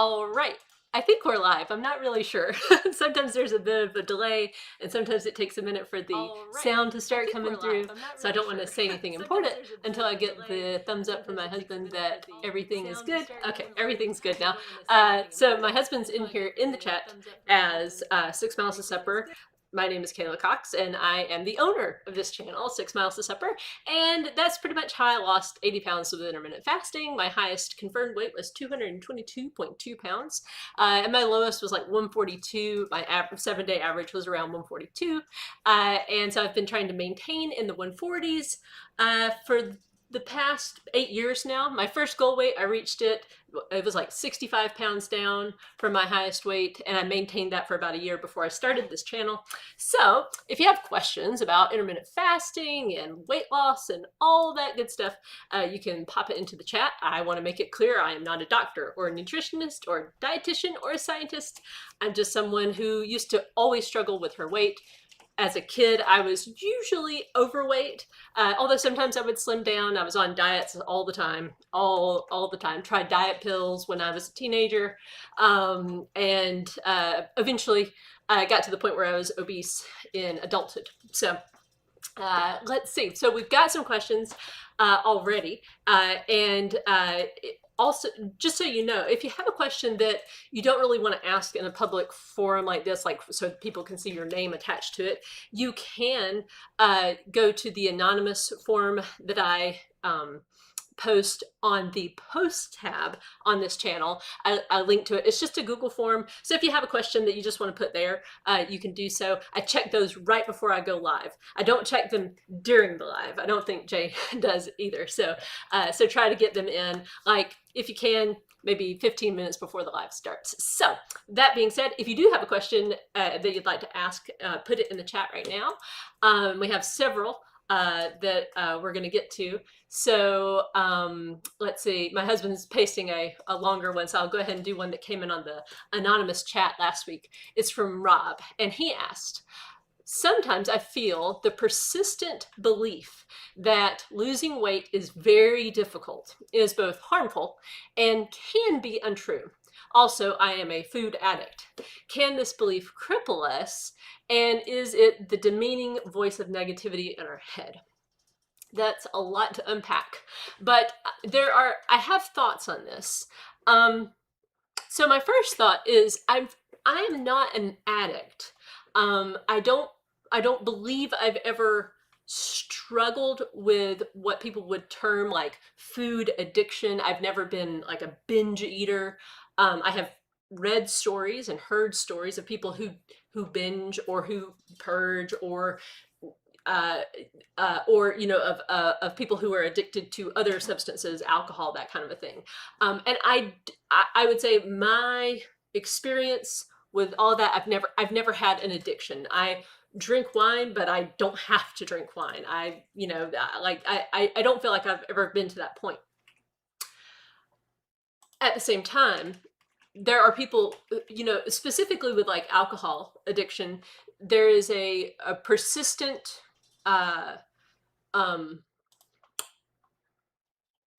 All right. I think we're live. I'm not really sure. Sometimes there's a bit of a delay, and sometimes it takes a minute for the All right. sound to I start think coming we're live. through. I'm not So I really don't want to sure. say anything Sometimes important there's a bit until of I a get delay, the thumbs and up from sometimes my it takes a husband minute for that the everything is sound to good. start Okay, coming through. everything's good I now. don't want to say anything So my important husband's in until I here get in the the chat thumbs up from my as husband that 6 Miles to everything is Supper. good. My name is Kayla Cox, and I am the owner of this channel, 6 Miles to Supper. And that's pretty much how I lost 80 pounds with intermittent fasting. My highest confirmed weight was 222.2 pounds. And my lowest was like 142. My 7-day average was around 142. And so I've been trying to maintain in the 140s for the past 8 years now. My first goal weight, I reached it. It was like 65 pounds down from my highest weight, and I maintained that for about a year before I started this channel. So if you have questions about intermittent fasting and weight loss and all that good stuff, you can pop it into the chat. I want to make it clear I am not a doctor or a nutritionist or a dietitian or a scientist. I'm just someone who used to always struggle with her weight. As a kid, I was usually overweight, although sometimes I would slim down. I was on diets all the time, all the time. Tried diet pills when I was a teenager, and eventually I got to the point where I was obese in adulthood. So let's see. So we've got some questions already. And also, just so you know, if you have a question that you don't really want to ask in a public forum like this, like so people can see your name attached to it, you can go to the anonymous form that I post on the post tab on this channel. I link to it. It's just a Google form. So if you have a question that you just want to put there, you can do so. I check those right before I go live. I don't check them during the live. I don't think Jay does either. So, so try to get them in, like if you can, maybe 15 minutes before the live starts. So that being said, if you do have a question that you'd like to ask, put it in the chat right now. We have several that we're going to get to. So let's see, my husband's pasting a longer one, so I'll go ahead and do one that came in on the anonymous chat last week. It's from Rob, and he asked, sometimes I feel the persistent belief that losing weight is very difficult is both harmful and can be untrue. Also, I am a food addict. Can this belief cripple us? And is it the demeaning voice of negativity in our head? That's a lot to unpack, but I have thoughts on this. So my first thought is I'm not an addict. I don't believe I've ever struggled with what people would term like food addiction. I've never been like a binge eater. I have read stories and heard stories of people who binge or who purge uh, or you know of people who are addicted to other substances, alcohol, that kind of a thing. And I would say my experience with all that, I've never had an addiction. I drink wine, but I don't have to drink wine. I you know like I don't feel like I've ever been to that point. At the same time, there are people, you know, specifically with like alcohol addiction, there is a persistent uh um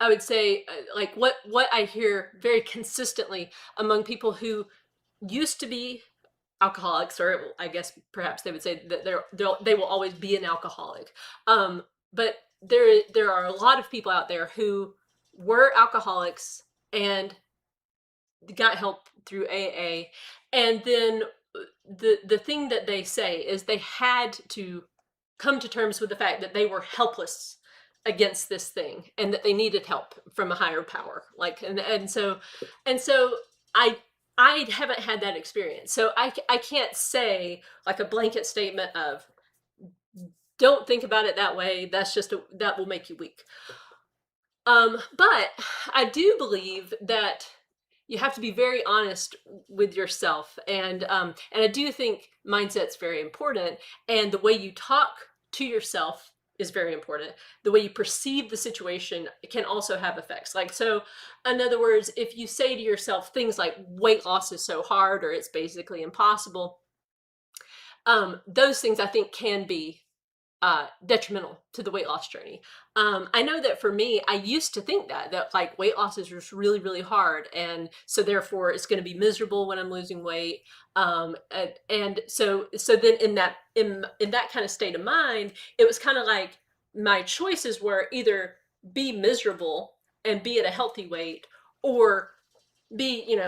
I would say, like what I hear very consistently among people who used to be alcoholics, or I guess perhaps they would say that they will always be an alcoholic. But there are a lot of people out there who were alcoholics and got help through AA, and then the thing that they say is they had to come to terms with the fact that they were helpless against this thing and that they needed help from a higher power, like and so i I haven't had that experience, so I can't say like a blanket statement of don't think about it that way, that's just that will make you weak. But I do believe that you have to be very honest with yourself, and I do think mindset's very important, and the way you talk to yourself is very important. The way you perceive the situation can also have effects. Like, so in other words, if you say to yourself things like weight loss is so hard or it's basically impossible, those things I think can be detrimental to the weight loss journey. I know that for me, I used to think that like weight loss is just really, really hard, and so therefore it's going to be miserable when I'm losing weight. And so then in that kind of state of mind, it was kind of like my choices were either be miserable and be at a healthy weight, or be,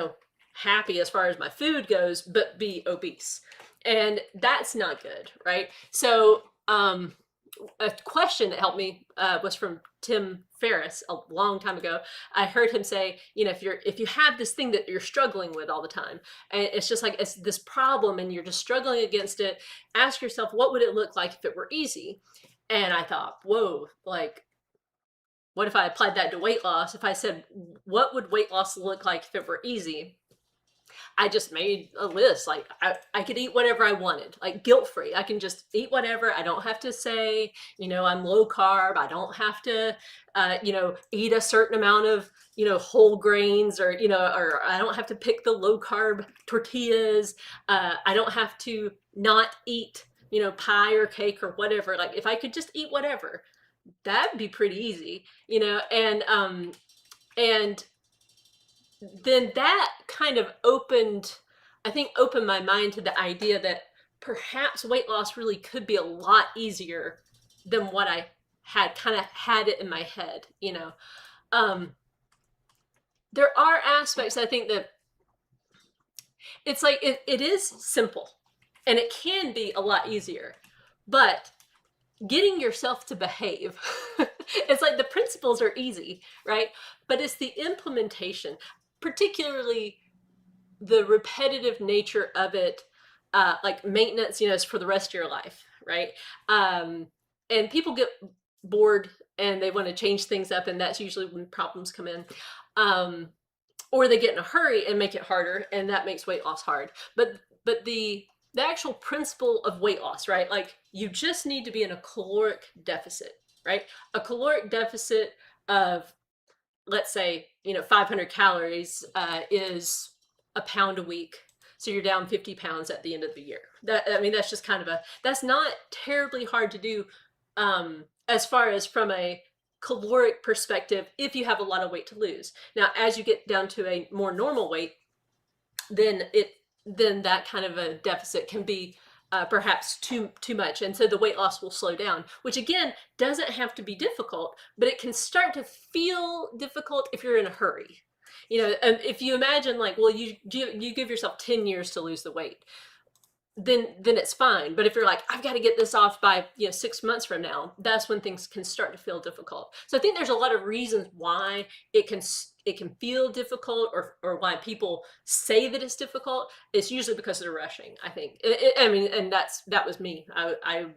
happy as far as my food goes, but be obese. And that's not good, right? So, a question that helped me was from Tim Ferriss a long time ago. I heard him say, if you have this thing that you're struggling with all the time, and it's just like it's this problem, and you're just struggling against it, ask yourself, what would it look like if it were easy? And I thought, whoa, like, what if I applied that to weight loss? If I said, what would weight loss look like if it were easy? I just made a list. Like I could eat whatever I wanted, like guilt free. I can just eat whatever. I don't have to say, I'm low carb. I don't have to, eat a certain amount of, whole grains, or I don't have to pick the low carb tortillas. I don't have to not eat, pie or cake or whatever. Like if I could just eat whatever, that'd be pretty easy, and then that kind of opened my mind to the idea that perhaps weight loss really could be a lot easier than what I had kind of had it in my head. Um, there are aspects, I think, that it's like it is simple and it can be a lot easier, but getting yourself to behave, it's like the principles are easy, right? But it's the implementation, particularly the repetitive nature of it, like maintenance, is for the rest of your life, right? And people get bored and they want to change things up, and that's usually when problems come in. Or they get in a hurry and make it harder, and that makes weight loss hard. But the actual principle of weight loss, right? Like you just need to be in a caloric deficit, right? A caloric deficit of, let's say, 500 calories is a pound a week. So you're down 50 pounds at the end of the year. That's just kind of that's not terribly hard to do, as far as from a caloric perspective, if you have a lot of weight to lose. Now, as you get down to a more normal weight, then that kind of a deficit can be perhaps too much, and so the weight loss will slow down, which again doesn't have to be difficult, but it can start to feel difficult if you're in a hurry. If you imagine, like, well, you give yourself 10 years to lose the weight, then it's fine. But if you're like, I've got to get this off by 6 months from now, that's when things can start to feel difficult. So I think there's a lot of reasons why it can feel difficult, or why people say that it's difficult. It's usually because they're rushing, I think. And that was me. I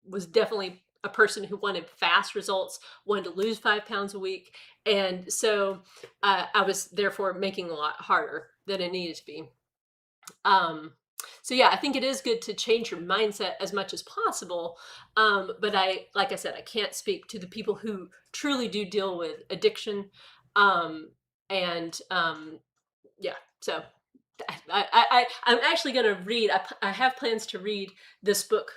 was definitely a person who wanted fast results, wanted to lose 5 pounds a week, and so I was therefore making a lot harder than it needed to be. So yeah, I think it is good to change your mindset as much as possible. But like I said, I can't speak to the people who truly do deal with addiction. And yeah, so I'm actually going to read, I have plans to read this book,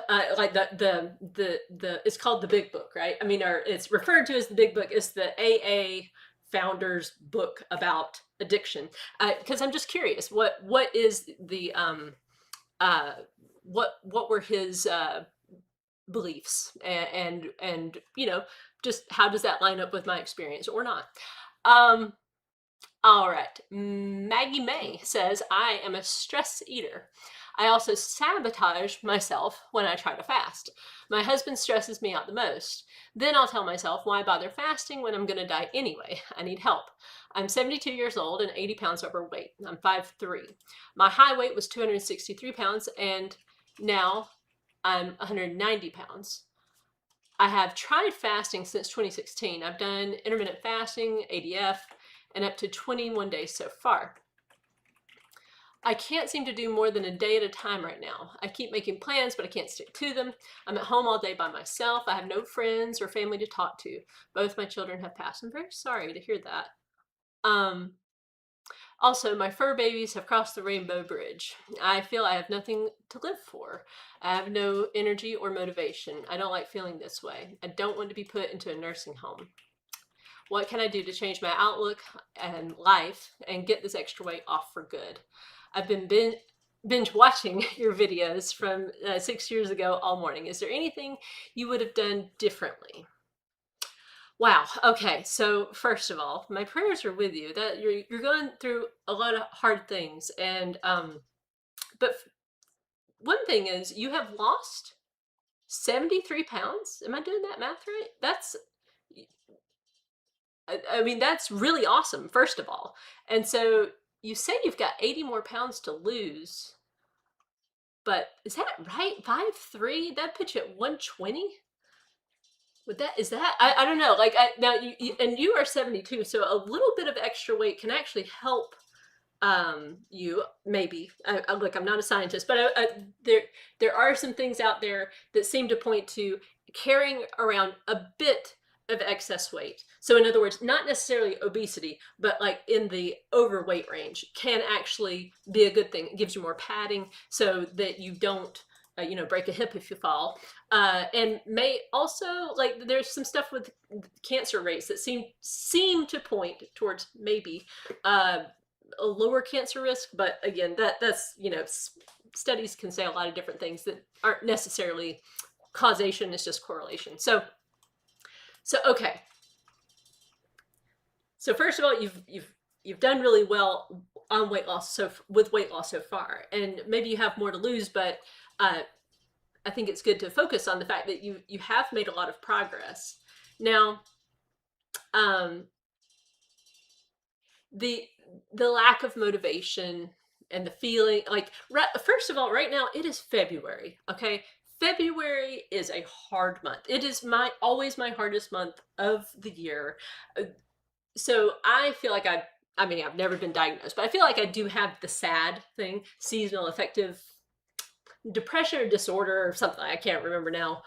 like it's called The Big Book, right? I mean, or it's referred to as The Big Book. It's the AA founder's book about addiction, because I'm just curious, what is the what were his beliefs, and just how does that line up with my experience or not? All right. Maggie May says, I am a stress eater. I also sabotage myself when I try to fast. My husband stresses me out the most. Then I'll tell myself, why bother fasting when I'm going to die anyway? I need help. I'm 72 years old and 80 pounds overweight. I'm 5'3". My high weight was 263 pounds, and now I'm 190 pounds. I have tried fasting since 2016. I've done intermittent fasting, ADF, and up to 21 days so far. I can't seem to do more than a day at a time right now. I keep making plans, but I can't stick to them. I'm at home all day by myself. I have no friends or family to talk to. Both my children have passed. I'm very sorry to hear that. Also, my fur babies have crossed the rainbow bridge. I feel I have nothing to live for. I have no energy or motivation. I don't like feeling this way. I don't want to be put into a nursing home. What can I do to change my outlook and life and get this extra weight off for good? I've been binge watching your videos from 6 years ago all morning. Is there anything you would have done differently? Wow. Okay. So first of all, my prayers are with you. That you're going through a lot of hard things, and but one thing is you have lost 73 pounds. Am I doing that math right? I mean, that's really awesome. First of all, and so you say you've got 80 more pounds to lose, but is that right? 5'3"? That puts you at 120. Would that is that I don't know. Like now you are 72, so a little bit of extra weight can actually help you maybe look, I'm not a scientist, but there are some things out there that seem to point to carrying around a bit of excess weight. So in other words, not necessarily obesity, but like in the overweight range can actually be a good thing. It gives you more padding so that you don't break a hip if you fall, and may also, like, there's some stuff with cancer rates that seem to point towards maybe a lower cancer risk, but again, that's studies can say a lot of different things that aren't necessarily causation. It's just correlation. So okay. So first of all, you've done really well on weight loss, so with weight loss so far, and maybe you have more to lose, but I think it's good to focus on the fact that you have made a lot of progress. Now, the the lack of motivation and the feeling like, first of all, right now it is February. Okay, February is a hard month. It is always my hardest month of the year. So I feel like I mean, I've never been diagnosed, but I feel like I do have the SAD thing, seasonal affective depression or disorder or something. I can't remember now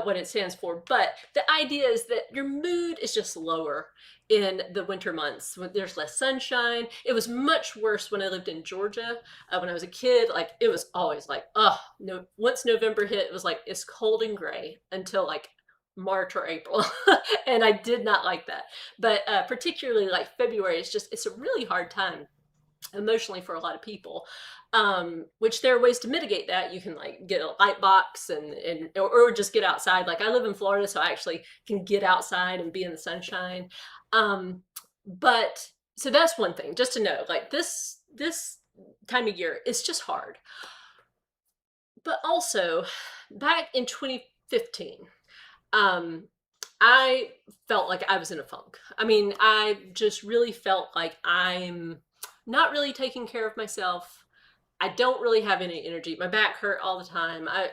what it stands for, but the idea is that your mood is just lower in the winter months when there's less sunshine. It was much worse when I lived in Georgia. When I was a kid, like, it was always like, oh no, once November hit, it was like it's cold and gray until like March or April. And I did not like that. But particularly like February, it's a really hard time emotionally for a lot of people, which there are ways to mitigate that. You can like get a light box or just get outside. Like, I live in Florida, so I actually can get outside and be in the sunshine. But so that's one thing just to know, like, this time of year is just hard. But also back in 2015, I felt like I was in a funk. I mean, I just really felt like I'm not really taking care of myself. I don't really have any energy. My back hurt all the time. I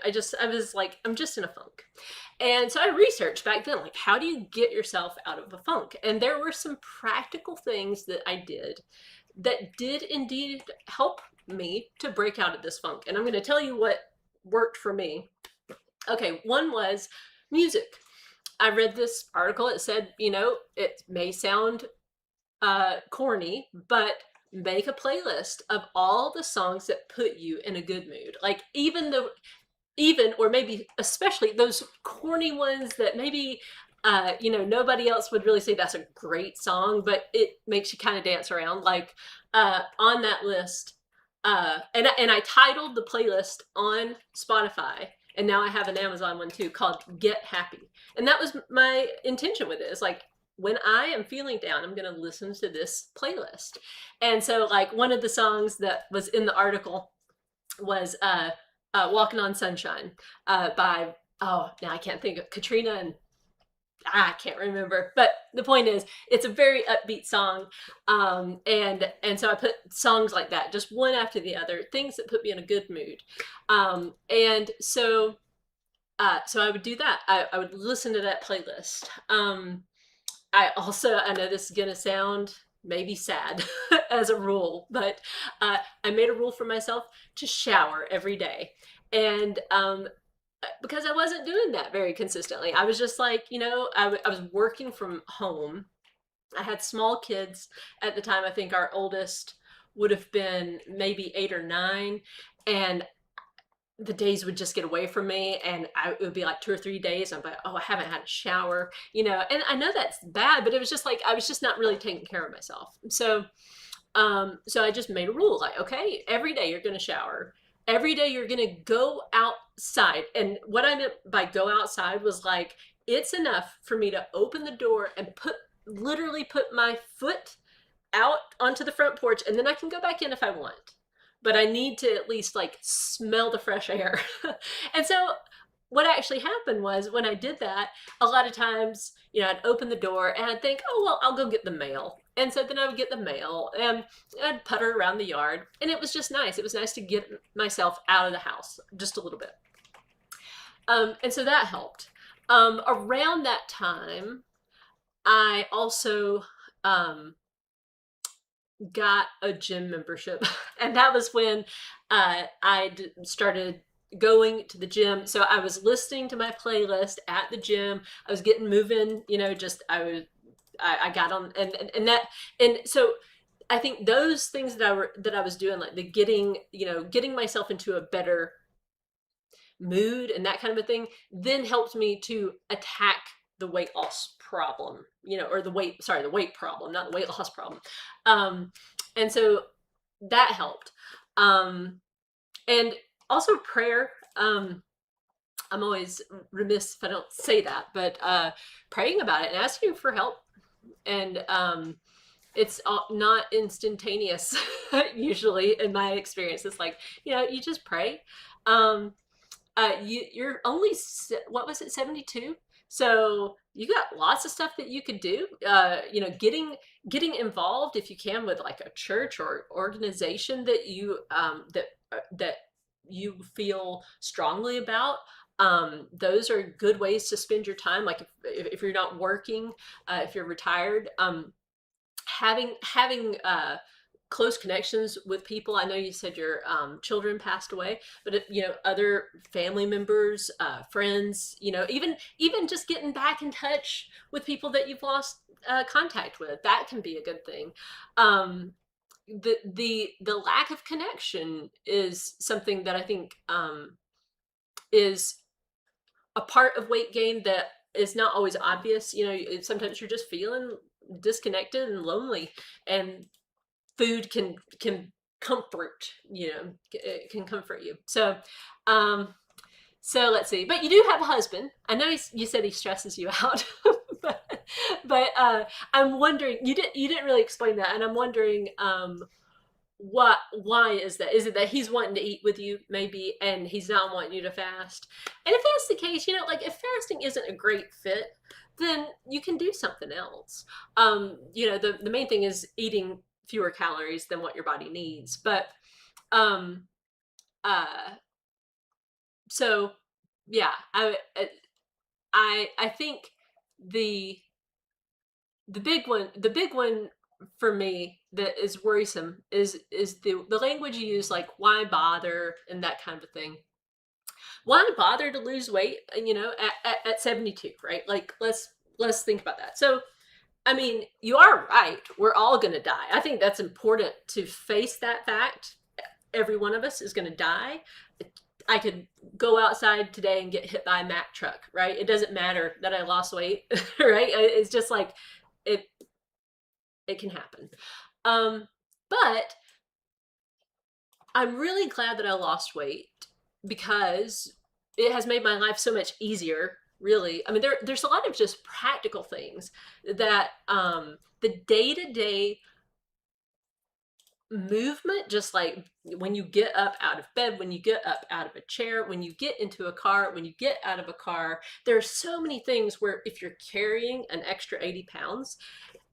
was like, I'm just in a funk. And so I researched back then, like, how do you get yourself out of a funk? And there were some practical things that I did that did indeed help me to break out of this funk. And I'm going to tell you what worked for me. Okay, one was music. I read this article. It said, it may sound corny, but make a playlist of all the songs that put you in a good mood. Like, even or maybe especially those corny ones that maybe nobody else would really say that's a great song, but it makes you kind of dance around. Like, on that list, and I titled the playlist on Spotify, and now I have an Amazon one too, called Get Happy. And that was my intention with it. It's like, when I am feeling down, I'm going to listen to this playlist. And so, like, one of the songs that was in the article was Walking on Sunshine by, oh, now I can't think of, Katrina and I can't remember, but the point is, it's a very upbeat song, and so I put songs like that, just one after the other, things that put me in a good mood, and so I would do that. I would listen to that playlist. I know this is gonna sound maybe sad as a rule, but I made a rule for myself to shower every day, and because I wasn't doing that very consistently. I was just like, I was working from home, I had small kids at the time. I think our oldest would have been maybe 8 or 9. And the days would just get away from me, and it would be like 2 or 3 days. I'm like, oh, I haven't had a shower, and I know that's bad, but it was just like, I was just not really taking care of myself. So I just made a rule, like, okay, every day you're going to shower. Every day you're going to go outside. And what I meant by go outside was like, it's enough for me to open the door and literally put my foot out onto the front porch, and then I can go back in if I want. But I need to at least like smell the fresh air. And so what actually happened was, when I did that, a lot of times, I'd open the door and I'd think, oh, well, I'll go get the mail. And so then I would get the mail and I'd putter around the yard. And it was just nice. It was nice to get myself out of the house just a little bit. And so that helped. Around that time, I also got a gym membership. And that was when I started going to the gym. So I was listening to my playlist at the gym. I was getting moving, I got on, and so I think those things that I was doing, like the getting myself into a better mood and that kind of a thing, then helped me to attack the weight loss problem, or the weight problem, not the weight loss problem. And so that helped. And also prayer. I'm always remiss if I don't say that, but praying about it and asking for help. And it's not instantaneous usually, in my experience. It's like, you just pray. You're only, what was it, 72? So you got lots of stuff that you could do. Getting involved, if you can, with like a church or organization that that you feel strongly about. Those are good ways to spend your time. Like if you're not working, if you're retired, having close connections with people. I know you said your children passed away, but other family members, friends, even just getting back in touch with people that you've lost contact with, that can be a good thing. The lack of connection is something that I think is a part of weight gain that is not always obvious. Sometimes you're just feeling disconnected and lonely, and food can comfort, it can comfort you. So let's see. But you do have a husband. I know you said he stresses you out. but I'm wondering, you didn't really explain that, and I'm wondering, why is that? Is it that he's wanting to eat with you, maybe, and he's not wanting you to fast? And if that's the case, like, if fasting isn't a great fit, then you can do something else. The main thing is eating fewer calories than what your body needs. But so yeah, I think the big one for me that is worrisome is the language you use, like, why bother, and that kind of thing. Why bother to lose weight, at 72, right? Like, let's think about that. So I mean, you are right. We're all going to die. I think that's important to face that fact. Every one of us is going to die. I could go outside today and get hit by a Mack truck, right? It doesn't matter that I lost weight, right? It's just like, it can happen. But I'm really glad that I lost weight, because it has made my life so much easier. Really, I mean, there's a lot of just practical things that the day-to-day movement, just like when you get up out of bed, when you get up out of a chair, when you get into a car, when you get out of a car, there's so many things where if you're carrying an extra 80 pounds,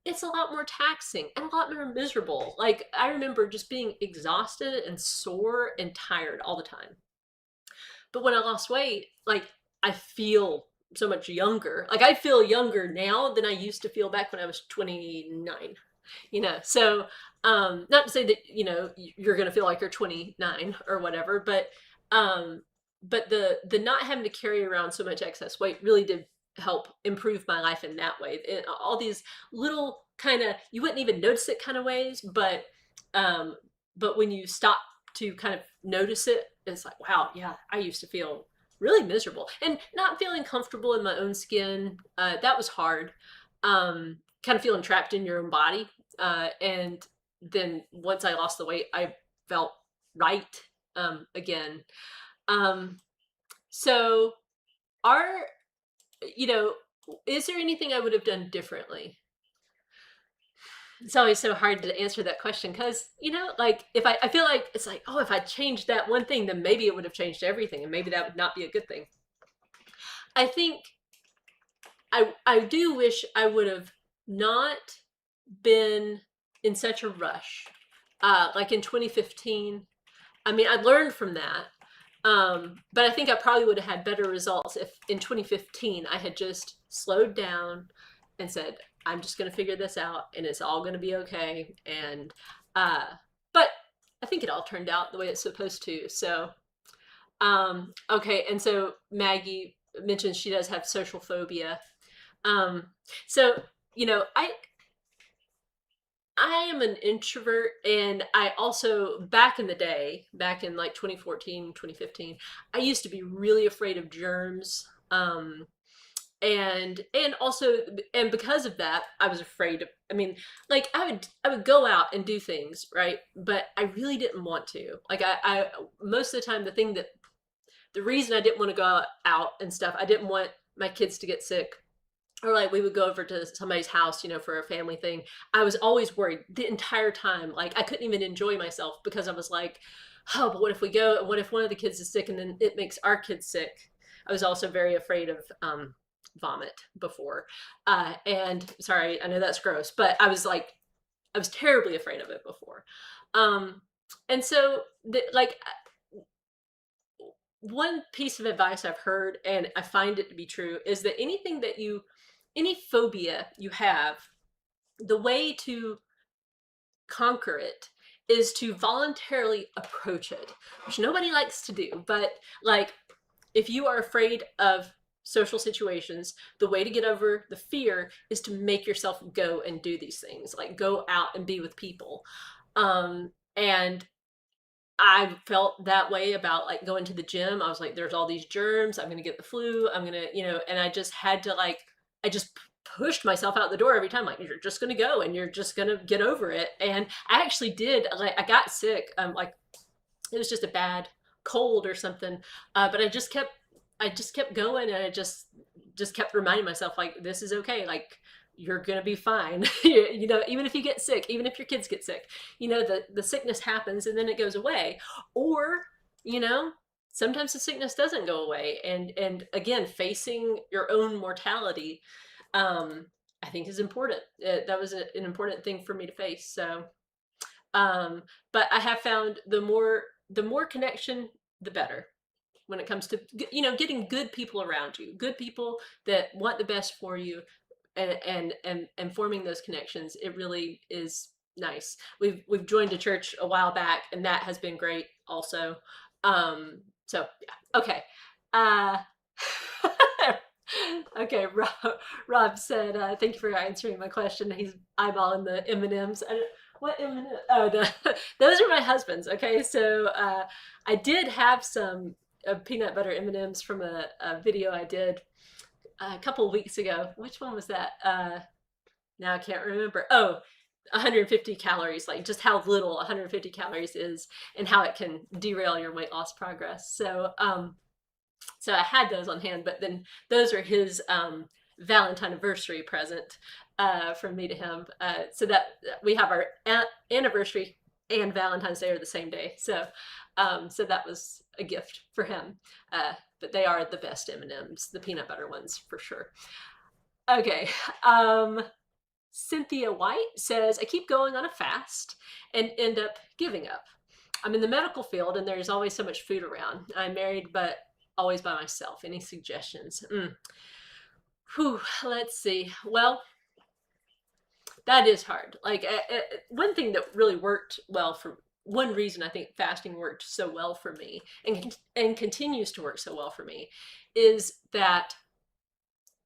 it's a lot more taxing and a lot more miserable. Like, I remember just being exhausted and sore and tired all the time. But when I lost weight, like, I feel so much younger. Like, I feel younger now than I used to feel back when I was 29. So not to say that you're going to feel like you're 29 or whatever, but the not having to carry around so much excess weight really did help improve my life in that way. And all these little kind of, you wouldn't even notice it kind of ways, um, but when you stop to kind of notice it, it's like, wow, yeah, I used to feel really miserable and not feeling comfortable in my own skin. That was hard. Kind of feeling trapped in your own body. And then once I lost the weight, I felt right again. Um, so, are, you know, is there anything I would have done differently? It's always so hard to answer that question because, like, if I feel like it's like, oh, if I changed that one thing, then maybe it would have changed everything, and maybe that would not be a good thing. I think I do wish I would have not been in such a rush. Like in 2015, I mean, I learned from that. But I think I probably would have had better results if in 2015 I had just slowed down and said, I'm just going to figure this out and it's all going to be okay. And, but I think it all turned out the way it's supposed to. So, okay. And so Maggie mentions she does have social phobia. Um, so, I am an introvert, and I also, back in the day, back in like 2014, 2015, I used to be really afraid of germs. And also, and because of that, I was afraid of, I mean, like I would go out and do things, right? But I really didn't want to. Like I most of the time, the reason I didn't want to go out and stuff, I didn't want my kids to get sick, or like we would go over to somebody's house, for a family thing. I was always worried the entire time. Like I couldn't even enjoy myself because I was like, oh, but what if we go? What if one of the kids is sick and then it makes our kids sick? I was also very afraid of vomit before. And sorry, I know that's gross, but I was terribly afraid of it before. Um, and so, like, one piece of advice I've heard, and I find it to be true, is that any phobia you have, the way to conquer it is to voluntarily approach it, which nobody likes to do. But like, if you are afraid of social situations, the way to get over the fear is to make yourself go and do these things, like go out and be with people. And I felt that way about like going to the gym. I was like, there's all these germs. I'm going to get the flu. I'm going to, and I just had to like, I just pushed myself out the door every time. Like, you're just going to go and you're just going to get over it. And I actually did, like, I got sick. Like it was just a bad cold or something. But I just kept going, and I just kept reminding myself, like, this is okay. Like, you're gonna be fine. Even if you get sick, even if your kids get sick, the sickness happens and then it goes away. Or, sometimes the sickness doesn't go away. And again, facing your own mortality, I think is important. That was an important thing for me to face. So, but I have found the more connection, the better when it comes to getting good people around you, good people that want the best for you, and forming those connections. It really is nice. We've joined a church a while back, and that has been great also. So yeah, okay. uh okay, Rob said, thank you for answering my question. He's eyeballing the M&Ms. What M&M? Oh, those are my husband's. Okay, so I did have some peanut butter M&Ms from a video I did a couple of weeks ago. Which one was that? Now I can't remember. Oh, 150 calories, like just how little 150 calories is and how it can derail your weight loss progress. So I had those on hand, but then those are his Valentine anniversary present from me to him. So that we have our anniversary and Valentine's Day are the same day. So that was a gift for him. But they are the best M&Ms, the peanut butter ones for sure. Okay. Cynthia White says, I keep going on a fast and end up giving up. I'm in the medical field and there's always so much food around. I'm married, but always by myself. Any suggestions? Whew, let's see. Well, that is hard. Like one thing that really worked well for one reason I think fasting worked so well for me and continues to work so well for me is that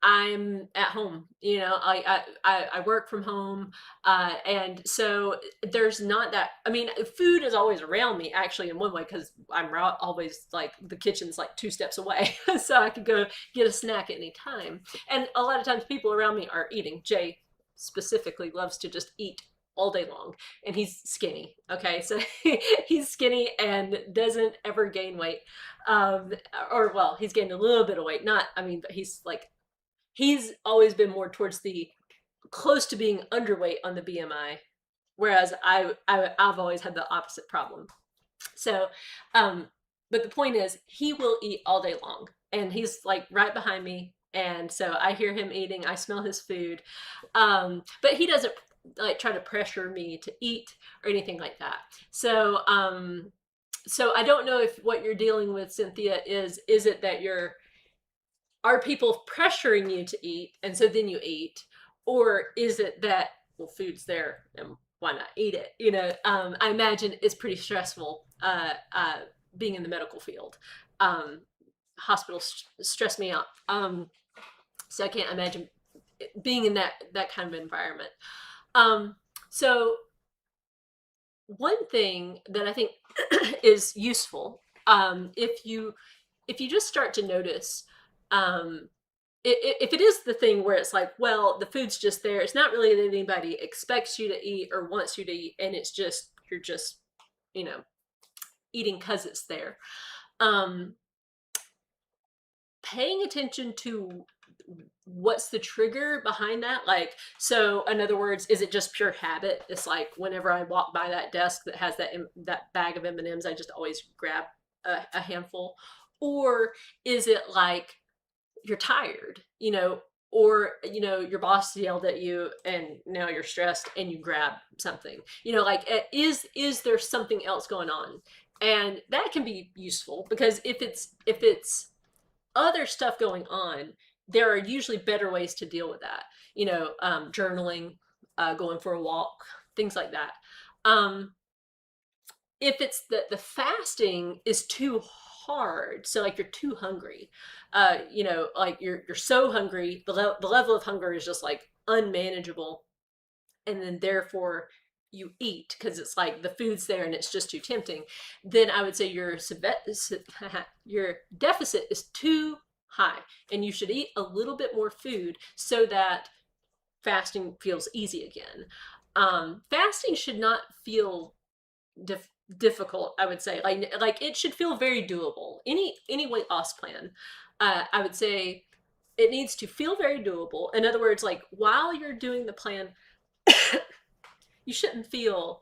I'm at home, I work from home, and so there's not that. I mean, food is always around me, actually, in one way, because always like the kitchen's like 2 steps away, so I could go get a snack at any time. And a lot of times, people around me are eating. Jay specifically loves to just eat all day long, and he's skinny. Okay, so he's skinny and doesn't ever gain weight, um, or well, he's gained a little bit of weight. Not, I mean, but he's always been more towards the close to being underweight on the BMI, whereas I've always had the opposite problem. So, but the point is, he will eat all day long, and he's like right behind me, and so I hear him eating. I smell his food, but he doesn't like try to pressure me to eat or anything like that. So, so I don't know if what you're dealing with, Cynthia, is it that are people pressuring you to eat and so then you eat, or is it that, well, food's there and why not eat it? I imagine it's pretty stressful, being in the medical field. Hospitals stress me out, so I can't imagine being in that kind of environment. So one thing that I think is useful, if you just start to notice, if it is the thing where it's like, well, the food's just there, it's not really that anybody expects you to eat or wants you to eat, and it's just, you're just, you know, eating because it's there. Paying attention to what's the trigger behind that. Like, so in other words, is it just pure habit? It's like whenever I walk by that desk that has that bag of M&Ms, I just always grab a handful. Or is it like you're tired, or your boss yelled at you and now you're stressed and you grab something, like, is there something else going on? And that can be useful, because if it's other stuff going on, there are usually better ways to deal with that. Journaling, going for a walk, things like that. If it's the fasting is too hard, so like you're too hungry, like you're so hungry, the level of hunger is just like unmanageable, and then therefore you eat because it's like the food's there and it's just too tempting, then I would say your deficit is too high, and you should eat a little bit more food so that fasting feels easy again. Fasting should not feel difficult, I would say. Like it should feel very doable. Any weight loss plan, I would say, it needs to feel very doable. In other words, like while you're doing the plan, you shouldn't feel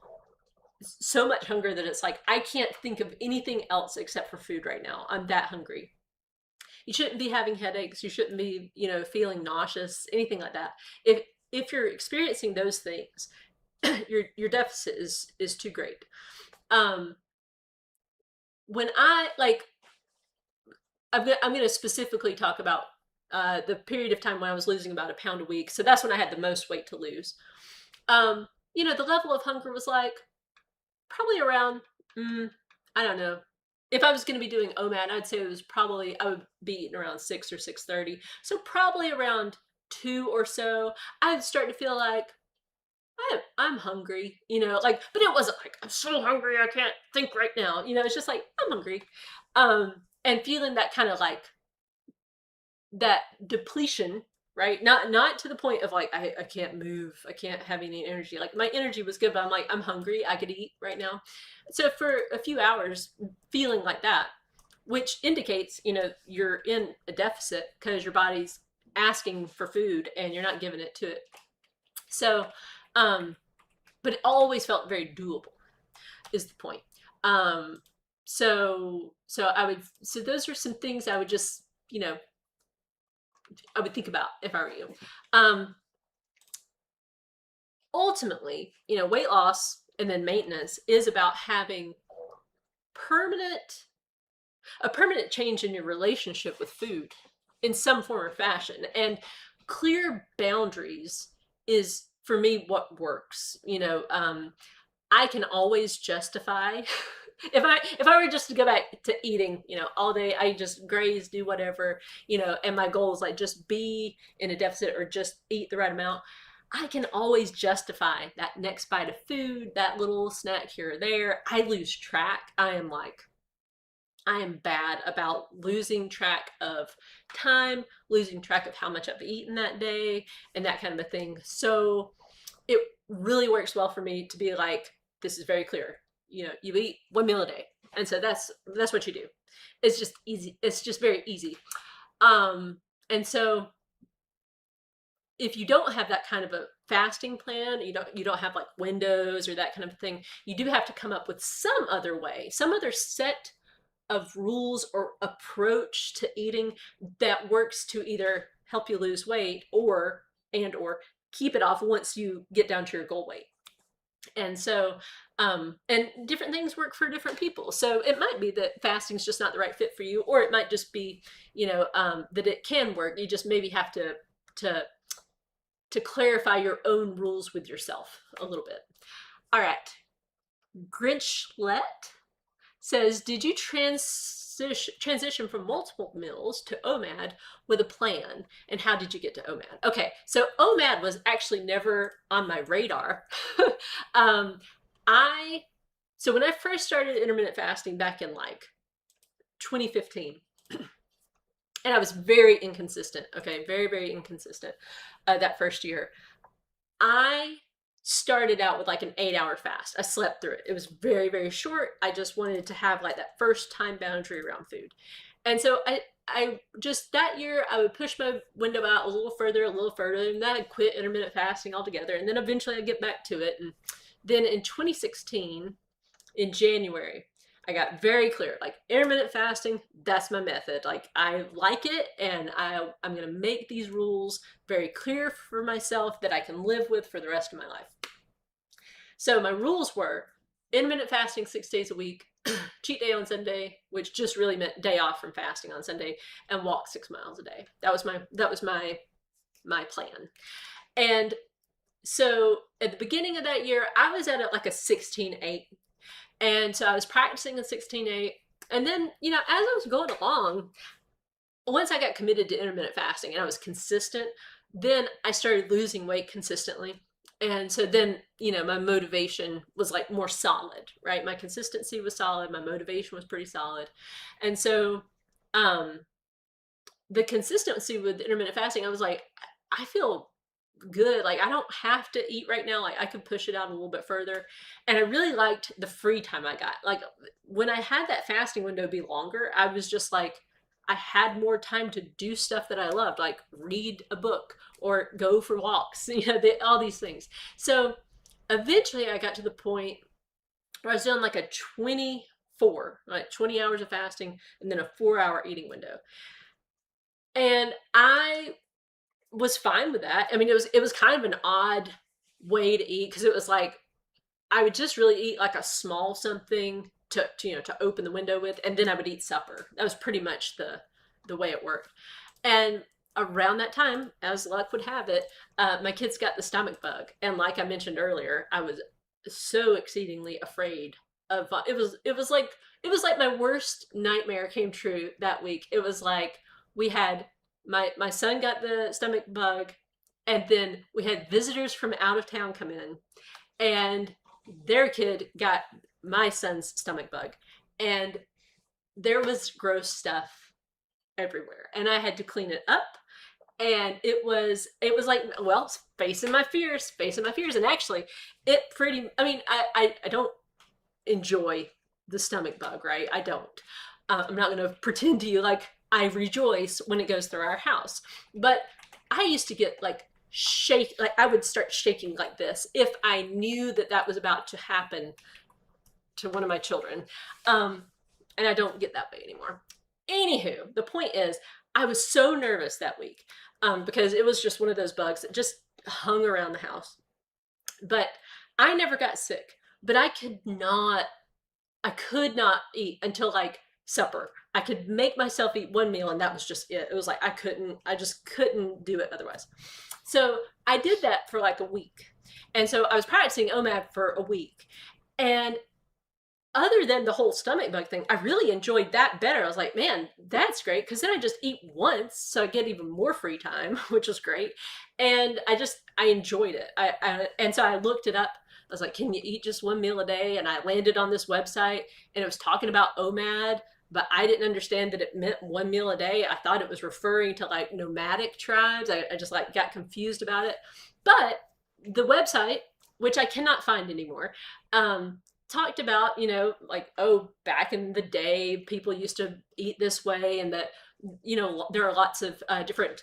so much hunger that it's like, I can't think of anything else except for food right now. I'm that hungry. You shouldn't be having headaches. You shouldn't be, feeling nauseous, anything like that. If you're experiencing those things, your deficit is too great. When I'm going to specifically talk about the period of time when I was losing about a pound a week. So that's when I had the most weight to lose. The level of hunger was like probably around, I don't know. If I was going to be doing OMAD, I'd say I would be eating around 6 or 6:30. So probably around 2 or so, I'd start to feel like I'm hungry, but it wasn't like, I'm so hungry, I can't think right now. It's just like, I'm hungry. And feeling that kind of like that depletion, right? Not to the point of like, I can't move, I can't have any energy. Like my energy was good, but I'm like, I'm hungry, I could eat right now. So for a few hours feeling like that, which indicates, you're in a deficit because your body's asking for food and you're not giving it to it. So, but it always felt very doable, is the point. So those are some things I would just, I would think about if I were you. Ultimately, weight loss and then maintenance is about having a permanent change in your relationship with food in some form or fashion. And clear boundaries is, for me, what works. I can always justify if I were just to go back to eating, all day, I just graze, do whatever, and my goal is like just be in a deficit or just eat the right amount, I can always justify that next bite of food, that little snack here or there. I lose track. I am bad about losing track of time, losing track of how much I've eaten that day, and that kind of a thing. So it really works well for me to be like, this is very clear. You eat one meal a day, and so that's what you do. It's just easy. It's just very easy. And so if you don't have that kind of a fasting plan, you don't have like windows or that kind of thing, you do have to come up with some other way, some other set of rules or approach to eating that works to either help you lose weight or keep it off once you get down to your goal weight. And so and different things work for different people. So it might be that fasting is just not the right fit for you, or it might just be that it can work. You just maybe have to clarify your own rules with yourself a little bit. All right, Grinchlet says, did you transition from multiple meals to OMAD with a plan, and how did you get to OMAD? Okay, so OMAD was actually never on my radar. So when I first started intermittent fasting back in like 2015, and I was very inconsistent, okay, very, very inconsistent that first year. I started out with like an 8-hour fast. I slept through it. It was very, very short. I just wanted to have like that first time boundary around food. And so I just that year I would push my window out a little further, and then I'd quit intermittent fasting altogether. And then eventually I'd get back to it. And then in 2016, in January, I got very clear, like intermittent fasting, that's my method. Like I like it, and I'm gonna make these rules very clear for myself that I can live with for the rest of my life. So my rules were intermittent fasting 6 days a week, cheat day on Sunday, which just really meant day off from fasting on Sunday, and walk 6 miles a day. That was my plan. And so at the beginning of that year, I was at like a 16-8. And so I was practicing a 16-8. And then, as I was going along, once I got committed to intermittent fasting and I was consistent, then I started losing weight consistently. And so then, my motivation was like more solid, right? My consistency was solid. My motivation was pretty solid. And so the consistency with intermittent fasting, I was like, I feel good. Like I don't have to eat right now. Like I could push it out a little bit further. And I really liked the free time I got. Like when I had that fasting window be longer, I was just like, I had more time to do stuff that I loved, like read a book or go for walks, all these things. So eventually I got to the point where I was doing like a 20 hours of fasting and then a 4-hour eating window. And I was fine with that. I mean, it was kind of an odd way to eat, because it was like I would just really eat like a small something to open the window with, and then I would eat supper. That was pretty much the way it worked. And around that time, as luck would have it, my kids got the stomach bug, and like I mentioned earlier, I was so exceedingly afraid of it was like my worst nightmare came true that week. It was like we had my son got the stomach bug, and then we had visitors from out of town come in, and their kid got my son's stomach bug, and there was gross stuff everywhere, and I had to clean it up. And it was like, well, facing my fears. And actually I mean, I don't enjoy the stomach bug, right? I don't. I'm not going to pretend to you like I rejoice when it goes through our house. But I used to get like like I would start shaking like this if I knew that was about to happen to one of my children. And I don't get that way anymore. Anywho, the point is, I was so nervous that week because it was just one of those bugs that just hung around the house. But I never got sick. But I could not eat until like supper. I could make myself eat one meal, and that was just it. It was like I just couldn't do it otherwise. So I did that for like a week. And so I was practicing OMAD for a week. And other than the whole stomach bug thing, I really enjoyed that better. I was like, man, that's great, because then I just eat once, so I get even more free time, which was great. And I enjoyed it. And so I looked it up. I was like, can you eat just one meal a day? And I landed on this website, and it was talking about OMAD, but I didn't understand that it meant one meal a day. I thought it was referring to like nomadic tribes. I just like got confused about it. But the website, which I cannot find anymore, talked about, like, oh, back in the day, people used to eat this way, and that, there are lots of different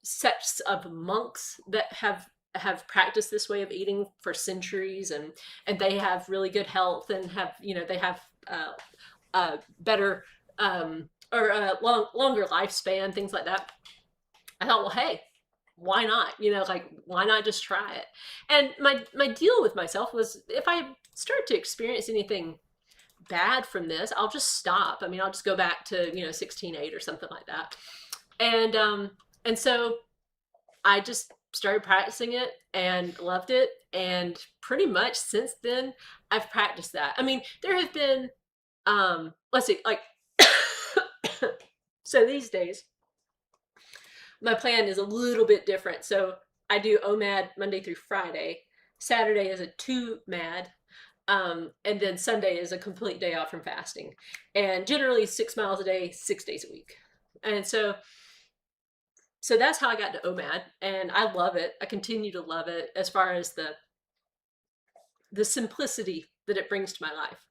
sects of monks that have practiced this way of eating for centuries, and they have really good health, and have, they have better or longer lifespan, things like that. I thought, well, hey, why not? Like, why not just try it? And my deal with myself was, if I start to experience anything bad from this, I'll just stop. I mean, I'll just go back to 16/8 or something like that. And so I just started practicing it and loved it, and pretty much since then I've practiced that. I mean, there have been let's see, like so these days my plan is a little bit different. So I do OMAD Monday through Friday. Saturday is a 2MAD. And then Sunday is a complete day off from fasting. And generally 6 miles a day, 6 days a week. And so that's how I got to OMAD. And I love it. I continue to love it, as far as the simplicity that it brings to my life.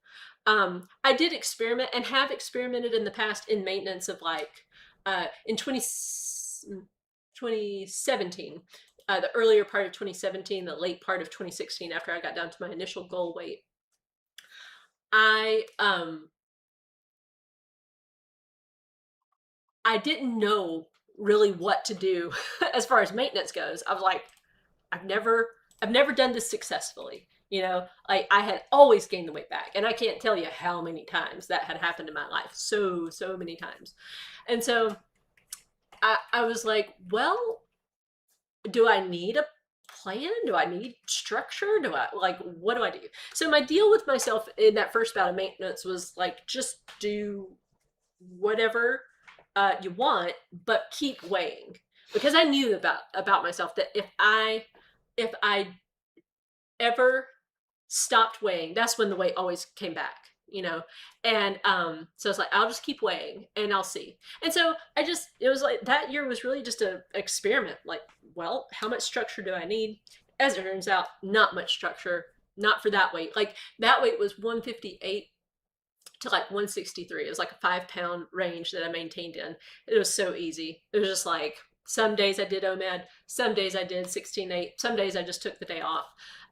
I did experiment, and have experimented in the past, in maintenance of, like, in 2017, the earlier part of 2017, the late part of 2016, after I got down to my initial goal weight. I didn't know really what to do as far as maintenance goes. I was like, I've never done this successfully. Like, I had always gained the weight back, and I can't tell you how many times that had happened in my life. So many times. And so I was like, well, do I need a plan? Do I need structure? What do I do? So my deal with myself in that first bout of maintenance was like, just do whatever you want, but keep weighing. Because I knew about myself that if I ever stopped weighing, that's when the weight always came back. And so it's like, I'll just keep weighing and I'll see. And so it was like, that year was really just an experiment. Like, well, how much structure do I need? As it turns out, not much structure, not for that weight. Like, that weight was 158 to like 163. It was like a 5-pound range that I maintained in. It was so easy. It was just like, some days I did OMAD, some days I did 16/8, some days I just took the day off.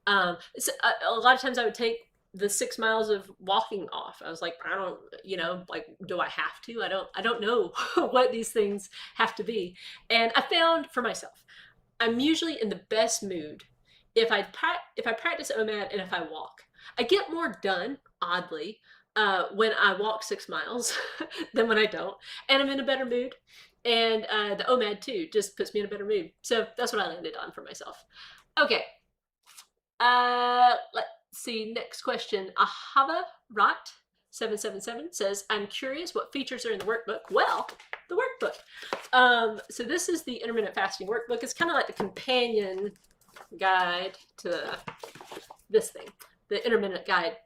So a lot of times I would take the 6 miles of walking off. I was like, I don't, like, do I have to? I don't know what these things have to be. And I found for myself, I'm usually in the best mood if I practice OMAD and if I walk. I get more done, oddly, when I walk 6 miles than when I don't. And I'm in a better mood. And the OMAD too just puts me in a better mood. So that's what I landed on for myself. Okay. Let's see, next question. Ahava Rat 777 says, I'm curious what features are in the workbook. Well, the workbook. So this is the Intermittent Fasting workbook. It's kind of like the companion guide to this thing, the Intermittent Guide.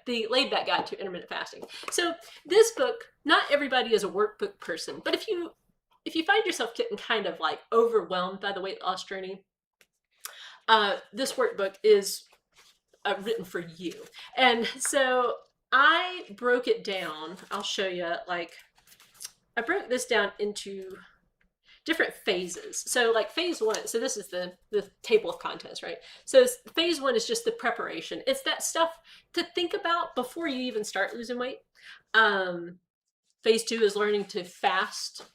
The Laid Back Guide to Intermittent Fasting. So this book, not everybody is a workbook person, but if you find yourself getting kind of like overwhelmed by the weight loss journey, this workbook is written for you. And so I broke it down. I'll show you. Like, I broke this down into different phases. So like phase 1, so this is the table of contents, right? So phase 1 is just the preparation. It's that stuff to think about before you even start losing weight. Phase 2 is learning to fast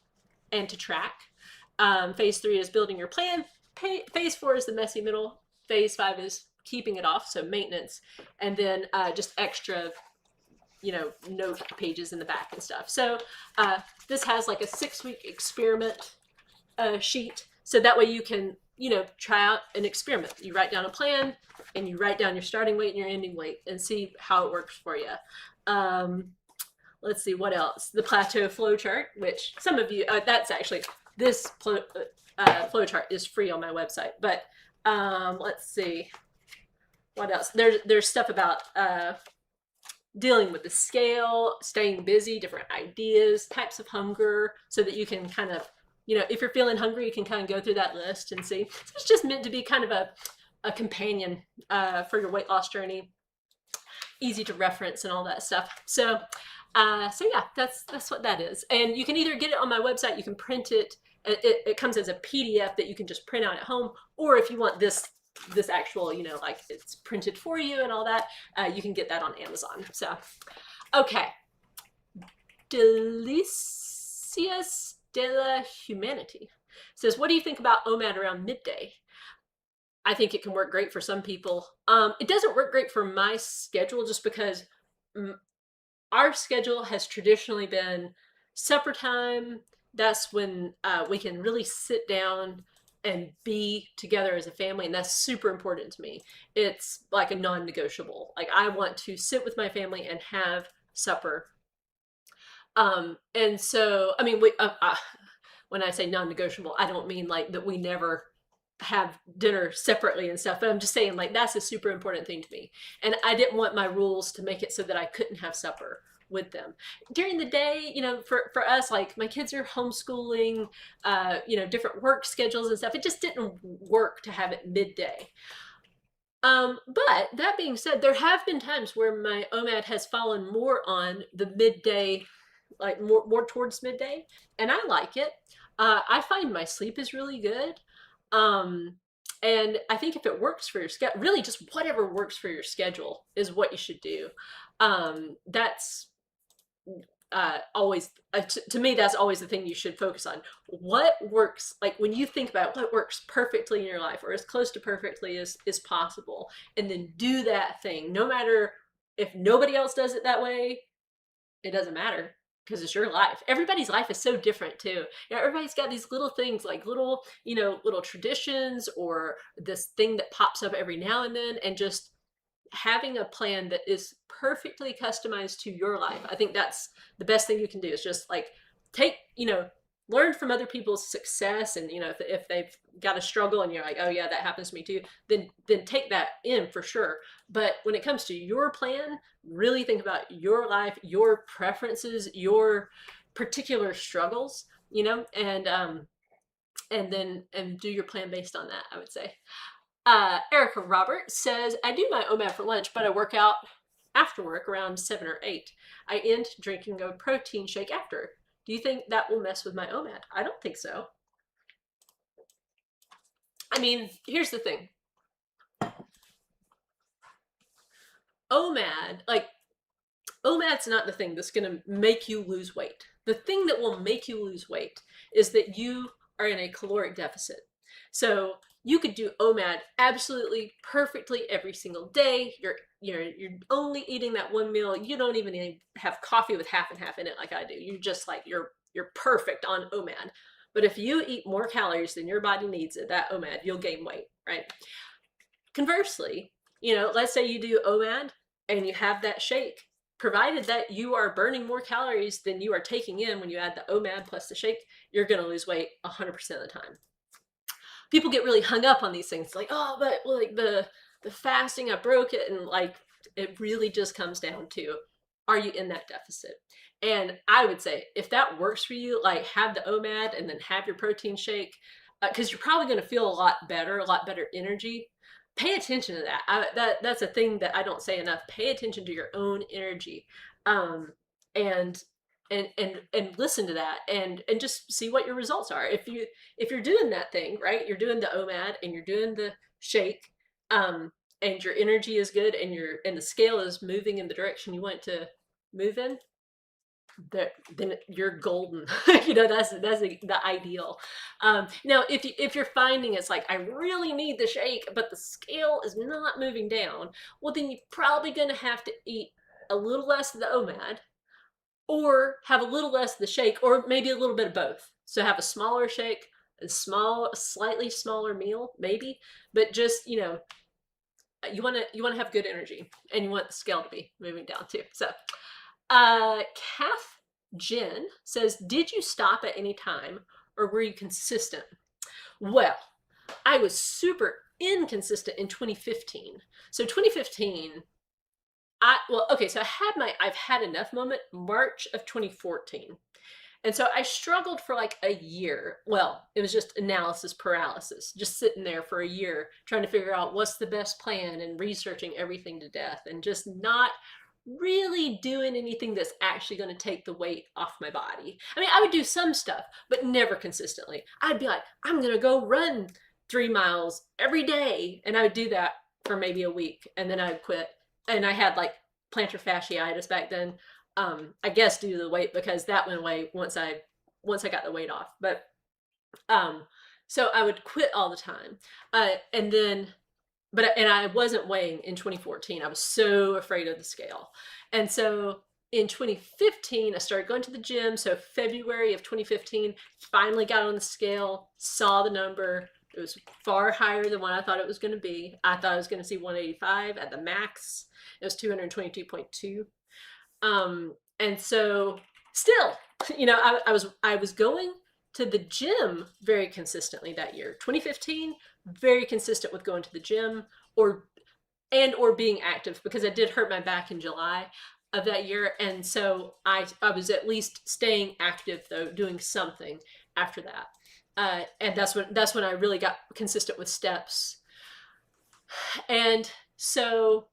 and to track. Phase 3 is building your plan. Phase 4 is the messy middle. Phase 5 is keeping it off, so maintenance. And then just extra, note pages in the back and stuff. So this has like a 6-week experiment sheet, so that way you can try out an experiment. You write down a plan and you write down your starting weight and your ending weight and see how it works for you. Let's see what else. The plateau flow chart, which some of you, that's actually, this flow chart is free on my website. But let's see what else. There's stuff about dealing with the scale, staying busy, different ideas, types of hunger, so that you can kind of, if you're feeling hungry, you can kind of go through that list and see. It's just meant to be kind of a companion for your weight loss journey. Easy to reference and all that stuff. So yeah, that's what that is. And you can either get it on my website, you can print it. It comes as a PDF that you can just print out at home, or if you want this actual, like it's printed for you and all that, you can get that on Amazon. So, okay. Delicious de la Humanity says, what do you think about OMAD around midday? I think it can work great for some people. It doesn't work great for my schedule, just because our schedule has traditionally been supper time. That's when we can really sit down and be together as a family, and that's super important to me. It's like a non-negotiable. Like, I want to sit with my family and have supper. And so, I mean, when I say non-negotiable, I don't mean like that we never have dinner separately and stuff, but I'm just saying, like, that's a super important thing to me. And I didn't want my rules to make it so that I couldn't have supper with them during the day. For us, like, my kids are homeschooling, different work schedules and stuff. It just didn't work to have it midday. But that being said, there have been times where my OMAD has fallen more on the midday, like more towards midday, and I like it. I find my sleep is really good. And I think if it works for your schedule, really just whatever works for your schedule is what you should do. That's always, to me, that's always the thing you should focus on. What works, like when you think about what works perfectly in your life, or as close to perfectly as possible, and then do that thing. No matter if nobody else does it that way, it doesn't matter, because it's your life. Everybody's life is so different too. Everybody's got these little things, like little traditions, or this thing that pops up every now and then, and just having a plan that is perfectly customized to your life. I think that's the best thing you can do, is just like learn from other people's success. And if they've got a struggle and you're like, oh yeah, that happens to me too, then take that in for sure. But when it comes to your plan, really think about your life, your preferences, your particular struggles, and do your plan based on that, I would say. Erica Robert says, I do my OMAD for lunch, but I work out after work around 7 or 8. I end drinking a protein shake after. Do you think that will mess with my OMAD? I don't think so. I mean, here's the thing. OMAD's not the thing that's going to make you lose weight. The thing that will make you lose weight is that you are in a caloric deficit. So you could do OMAD absolutely perfectly every single day. You're only eating that one meal. You don't even have coffee with half and half in it like I do. You're just like, you're perfect on OMAD. But if you eat more calories than your body needs at that OMAD, you'll gain weight, right? Conversely, let's say you do OMAD and you have that shake. Provided that you are burning more calories than you are taking in when you add the OMAD plus the shake, you're going to lose weight 100% of the time. People get really hung up on these things, like, oh, but like the fasting, I broke it, and like it really just comes down to, are you in that deficit? And I would say, if that works for you, like, have the OMAD and then have your protein shake, because you're probably going to feel a lot better energy. Pay attention to that. That's a thing that I don't say enough. Pay attention to your own energy, and listen to that, and just see what your results are. If you're doing that thing right, you're doing the OMAD and you're doing the shake, and your energy is good, and the scale is moving in the direction you want to move in, then you're golden. That's the ideal. Now, if you're finding it's like, I really need the shake, but the scale is not moving down, well, then you're probably going to have to eat a little less of the OMAD, or have a little less of the shake, or maybe a little bit of both. So have a smaller shake, slightly smaller meal, maybe, but just, you want to have good energy, and you want the scale to be moving down too. So, Kath Jen says, did you stop at any time, or were you consistent? Well, I was super inconsistent in 2015. So 2015, so I've had enough moment March of 2014. And so I struggled for like a year. Well, it was just analysis paralysis, just sitting there for a year trying to figure out what's the best plan and researching everything to death and just not really doing anything that's actually going to take the weight off my body. I mean, I would do some stuff, but never consistently. I'd be like, I'm going to go run 3 miles every day. And I would do that for maybe a week, and then I'd quit. And I had like plantar fasciitis back then. I guess due to the weight, because that went away once I got the weight off. But so I would quit all the time, and then and I wasn't weighing in 2014. I was so afraid of the scale, and so in 2015 I started going to the gym. So February of 2015, finally got on the scale, saw the number. It was far higher than what I thought it was going to be. I thought I was going to see 185 at the max. It was 222.2. And so still, I was going to the gym very consistently that year. 2015, very consistent with going to the gym or being active, because I did hurt my back in July of that year. And so I was at least staying active, though, doing something after that. And that's when I really got consistent with steps. And so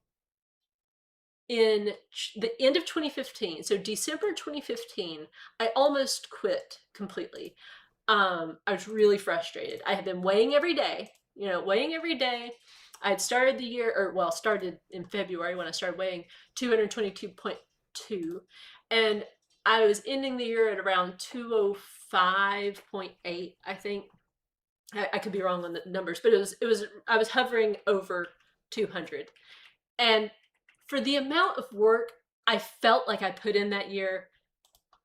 in the end of 2015, so December 2015, I almost quit completely. I was really frustrated. I had been weighing every day, I had started the year, started in February when I started weighing 222.2, and I was ending the year at around 205.8, I think. I could be wrong on the numbers, but I was hovering over 200. And for the amount of work I felt like I put in that year,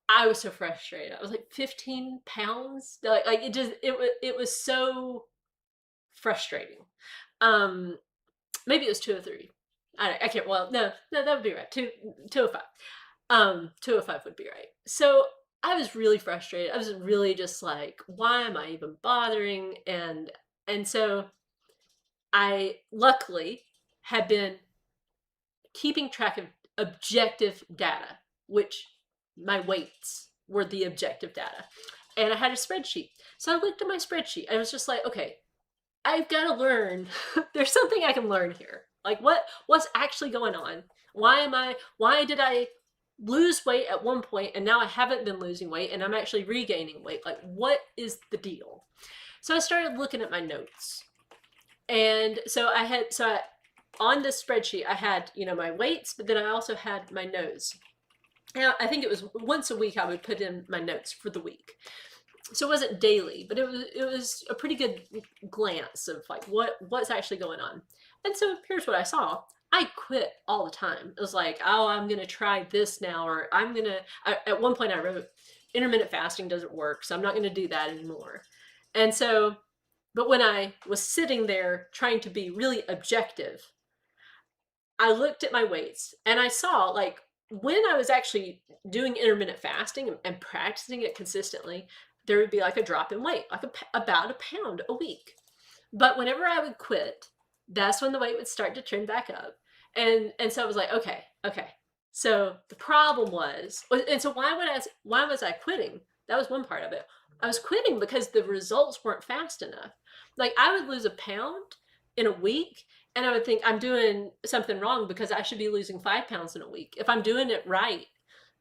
I was so frustrated. I was like 15 pounds. Like it was so frustrating. Maybe it was 203. I can't. Well, no, that would be right. 205. 205 would be right. So I was really frustrated. I was really just like, why am I even bothering? And so I luckily had been keeping track of objective data, which my weights were the objective data. And I had a spreadsheet. So I looked at my spreadsheet. I was just like, okay, I've got to learn. There's something I can learn here. Like what's actually going on? Why did I lose weight at one point and now I haven't been losing weight and I'm actually regaining weight? Like, what is the deal? So I started looking at my notes. And so on this spreadsheet, I had, my weights, but then I also had my notes. Now, I think it was once a week I would put in my notes for the week. So it wasn't daily, but it was a pretty good glance of like what's actually going on. And so here's what I saw. I quit all the time. It was like, oh, I'm going to try this now, or at one point I wrote, intermittent fasting doesn't work, so I'm not going to do that anymore. And so, but when I was sitting there trying to be really objective, I looked at my weights and I saw, like, when I was actually doing intermittent fasting and practicing it consistently, there would be like a drop in weight, like about a pound a week. But whenever I would quit, that's when the weight would start to trend back up. And so I was like, okay. So the problem was, and so why was I quitting? That was one part of it. I was quitting because the results weren't fast enough. Like, I would lose a pound in a week, and I would think I'm doing something wrong because I should be losing 5 pounds in a week. If I'm doing it right,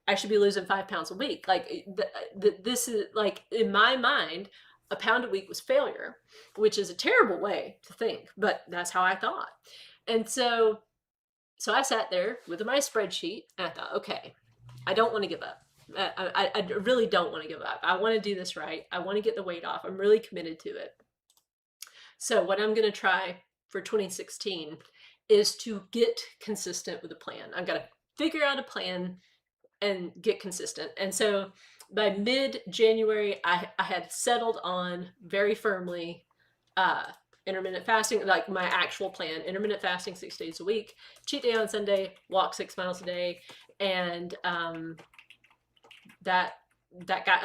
I should be losing 5 pounds a week. Like, this is, like, in my mind, a pound a week was failure, which is a terrible way to think, but that's how I thought. And so I sat there with my spreadsheet and I thought, okay, I don't want to give up. I really don't want to give up. I want to do this right. I want to get the weight off. I'm really committed to it. So what I'm going to try for 2016 is to get consistent with a plan. I've got to figure out a plan and get consistent. And so by mid-January, I had settled on very firmly uh, intermittent fasting, like my actual plan, intermittent fasting 6 days a week, cheat day on Sunday, walk 6 miles a day, and that that got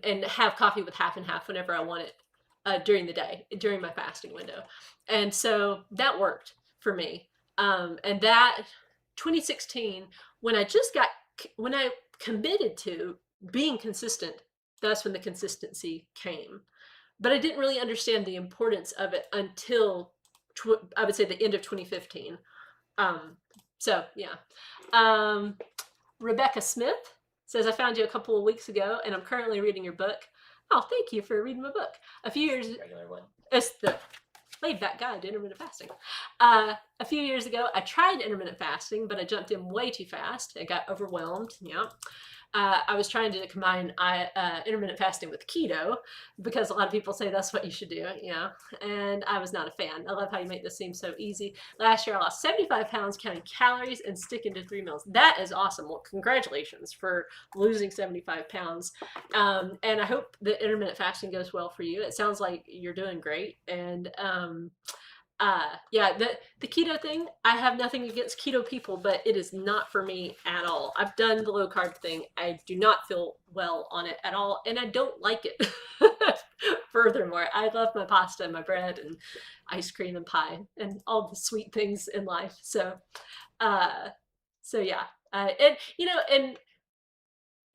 and have coffee with half and half whenever I want it during the day, during my fasting window. And so that worked for me. And that 2016, when when I committed to being consistent, that's when the consistency came. But I didn't really understand the importance of it until I would say the end of 2015. So yeah. Rebecca Smith says, I found you a couple of weeks ago and I'm currently reading your book. Oh, thank you for reading my book. A few years, regular one. It's the Laid Back Guide to Intermittent Fasting. A few years ago, I tried intermittent fasting, but I jumped in way too fast. I got overwhelmed. Yeah. I was trying to combine intermittent fasting with keto because a lot of people say that's what you should do, and I was not a fan. I love how you make this seem so easy. Last year, I lost 75 pounds counting calories and sticking to 3 meals. That is awesome. Well, congratulations for losing 75 pounds. And I hope that intermittent fasting goes well for you. It sounds like you're doing great. And yeah, the keto thing, I have nothing against keto people, but it is not for me at all. I've done the low carb thing. I do not feel well on it at all, and I don't like it. Furthermore, I love my pasta and my bread and ice cream and pie and all the sweet things in life. So, yeah, and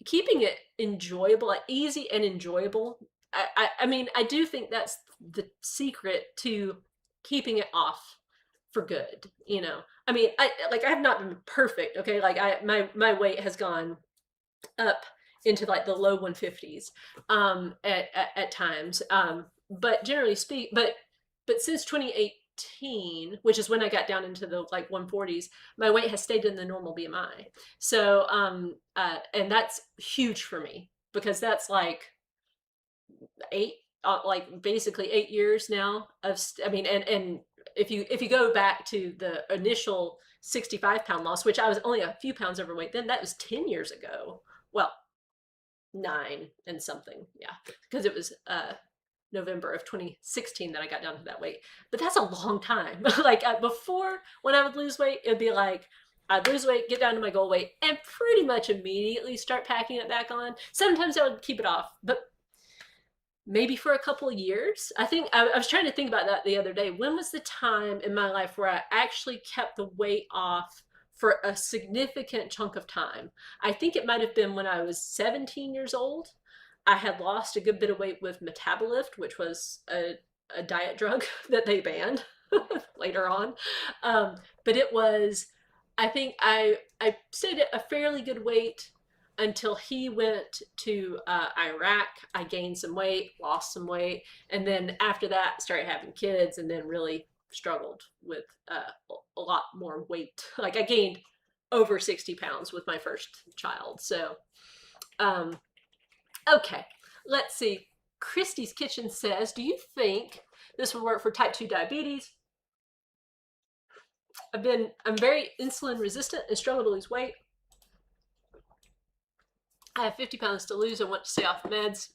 keeping it enjoyable, like easy and enjoyable. I mean, I do think that's the secret to keeping it off for good. I mean, I have not been perfect. Okay, like my weight has gone up into like the low 150s at times. But generally speak, but since 2018, which is when I got down into the like 140s, my weight has stayed in the normal BMI. So and that's huge for me because that's like basically 8 years now of I mean, and if you go back to the initial 65-pound loss, which I was only a few pounds overweight then, that was 10 years ago. Well, 9 and something, yeah, because it was November of 2016 that I got down to that weight. But that's a long time. Like before, when I would lose weight, it'd be like I'd lose weight, get down to my goal weight, and pretty much immediately start packing it back on. Sometimes I would keep it off, but maybe for a couple of years. I think I was trying to think about that the other day. When was the time in my life where I actually kept the weight off for a significant chunk of time? I think it might have been when I was 17 years old. I had lost a good bit of weight with Metabolift, which was a diet drug that they banned later on. But it was, I think I stayed at a fairly good weight until he went to Iraq. I gained some weight, lost some weight, and then after that started having kids and then really struggled with a lot more weight. Like I gained over 60 pounds with my first child. So, okay, let's see. Christy's Kitchen says, do you think this will work for type 2 diabetes? I'm very insulin resistant and struggle to lose weight. I have 50 pounds to lose. I want to stay off meds.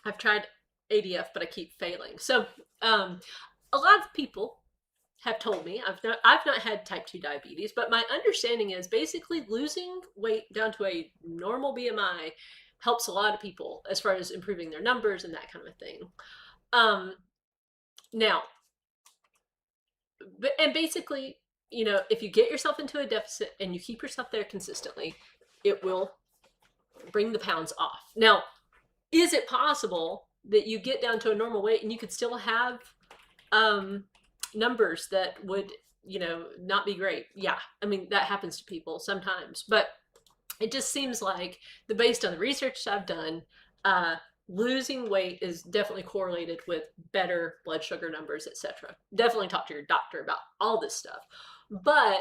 I've tried ADF, but I keep failing. So a lot of people have told me, I've not had type 2 diabetes, but my understanding is basically losing weight down to a normal BMI helps a lot of people as far as improving their numbers and that kind of thing. Now, and basically, if you get yourself into a deficit and you keep yourself there consistently, it will bring the pounds off. Now, is it possible that you get down to a normal weight and you could still have numbers that would, not be great? Yeah, I mean, that happens to people sometimes, but it just seems like based on the research I've done, losing weight is definitely correlated with better blood sugar numbers, etc. Definitely talk to your doctor about all this stuff. But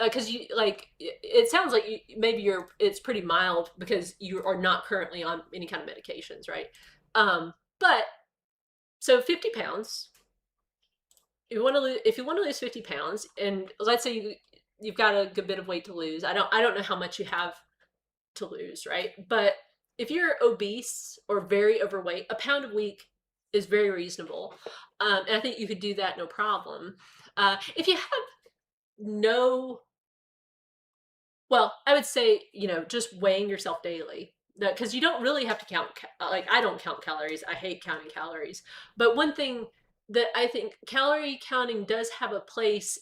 because it sounds like it's pretty mild because you are not currently on any kind of medications, right? But so 50 pounds, if you want to lose 50 pounds, and let's say you've got a good bit of weight to lose. I don't know how much you have to lose, right? But if you're obese or very overweight, a pound a week is very reasonable. And I think you could do that no problem. If you have no, well, I would say, just weighing yourself daily. Because you don't really have to count, like, I don't count calories. I hate counting calories. But one thing that I think calorie counting does have a place